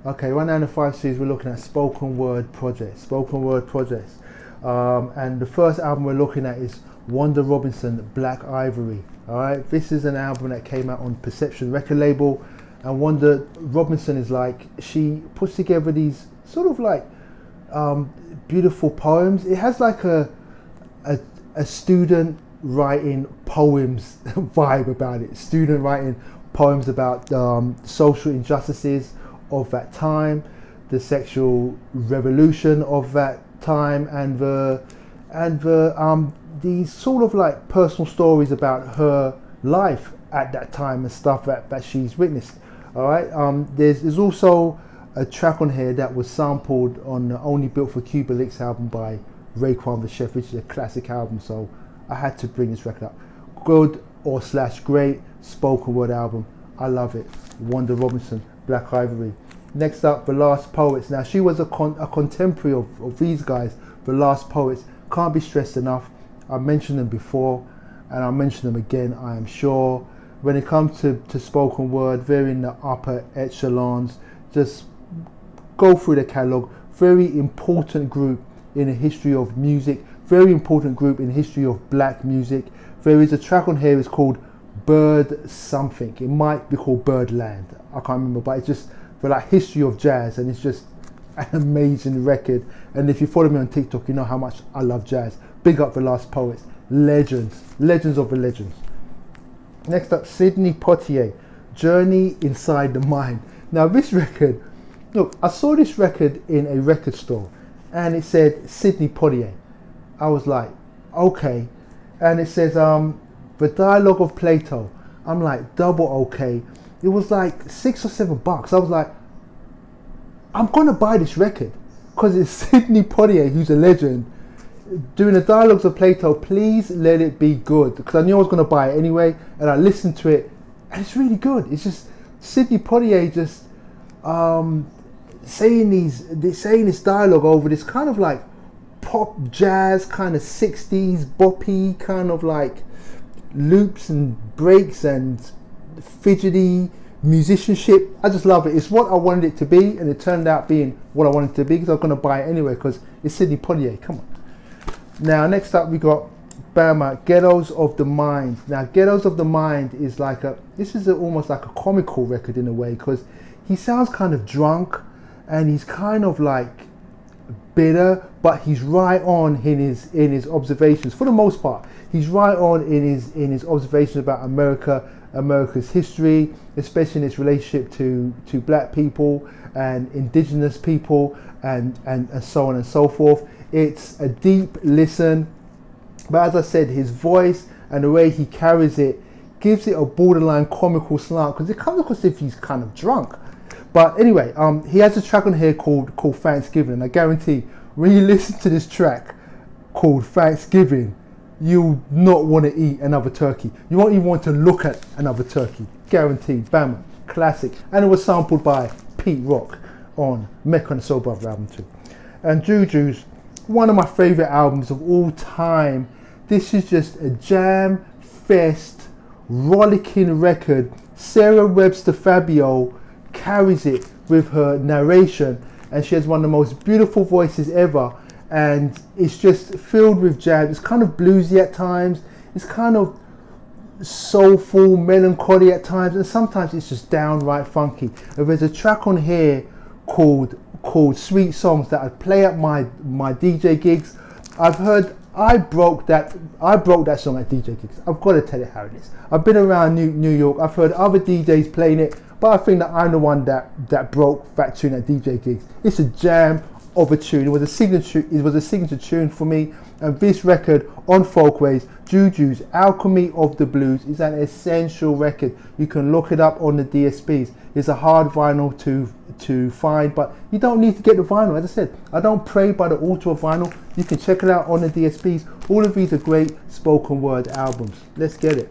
Okay, right now in the 5 series we're looking at spoken word projects. And the first album we're looking at is Wanda Robinson, Black Ivory. Alright, this is an album that came out on Perception record label, and Wanda Robinson is like, she puts together these sort of like beautiful poems. It has like a student writing poems vibe about it. Student writing poems about social injustices of that time, the sexual revolution of that time, and these sort of like personal stories about her life at that time and stuff that she's witnessed. All right. There's also a track on here that was sampled on the Only Built for Cuba Licks album by Raekwon the Chef, which is a classic album. So I had to bring this record up. Good or / great spoken word album. I love it. Wanda Robinson, Black Ivory. Next up, The Last Poets. Now, she was a contemporary of these guys, The Last Poets. Can't be stressed enough. I mentioned them before, and I'll mention them again, I am sure. When it comes to spoken word, they're in the upper echelons. Just go through the catalogue. Very important group in the history of music. Very important group in the history of black music. There is a track on here, it's called Bird Something. It might be called Birdland. I can't remember, but it's just for like history of jazz, and it's just an amazing record. And if you follow me on TikTok, you know how much I love jazz. Big up The Last Poets. Legends of the legends. Next up, Sidney Poitier, Journey Inside the Mind. Now this record, look, I saw this record in a record store and it said Sidney Poitier. I was like, okay. And it says The Dialogue of Plato. I'm like, double okay. It was like $6 or $7. I was like, I'm gonna buy this record because it's Sidney Poitier, who's a legend, doing the Dialogues of Plato. Please let it be good, because I knew I was gonna buy it anyway, and I listened to it, and it's really good. It's just Sidney Poitier just saying this dialogue over this kind of like pop jazz kind of 60s boppy kind of like loops and breaks and fidgety musicianship. I just love it. It's what I wanted it to be, and it turned out being what I wanted it to be, because I was going to buy it anyway because it's Sidney Poitier. Come on. Now next up we got Bama, Ghettos of the Mind. Now Ghettos of the Mind is like almost like a comical record in a way, because he sounds kind of drunk and he's kind of like bitter, but he's right on in his observations. For the most part, he's right on in his observations about America's history, especially in its relationship to black people and indigenous people and so on and so forth. It's a deep listen, but as I said, his voice and the way he carries it gives it a borderline comical slant, because it comes across as if he's kind of drunk. But anyway, he has a track on here called Thanksgiving, and I guarantee when you listen to this track called Thanksgiving, you'll not want to eat another turkey. You won't even want to look at another turkey. Guaranteed. Bama. Classic. And it was sampled by Pete Rock on Mecca and the Soul Brother album too. And Juju's one of my favorite albums of all time. This is just a jam fest, rollicking record. Sarah Webster Fabio carries it with her narration, and she has one of the most beautiful voices ever, and it's just filled with jazz. It's kind of bluesy at times, it's kind of soulful, melancholy at times, and sometimes it's just downright funky. And there's a track on here called Sweet Songs that I play at my DJ gigs. I broke that song at DJ gigs. I've got to tell you how it is. I've been around New York, I've heard other DJs playing it, but I think that I'm the one that broke that tune at DJ gigs. It's a jam of a tune. It was a signature tune for me. And this record on Folkways, Juju's Alchemy of the Blues, is an essential record. You can look it up on the DSPs. It's a hard vinyl to find, but you don't need to get the vinyl. As I said, I don't pray by the altar of vinyl. You can check it out on the DSPs. All of these are great spoken word albums. Let's get it.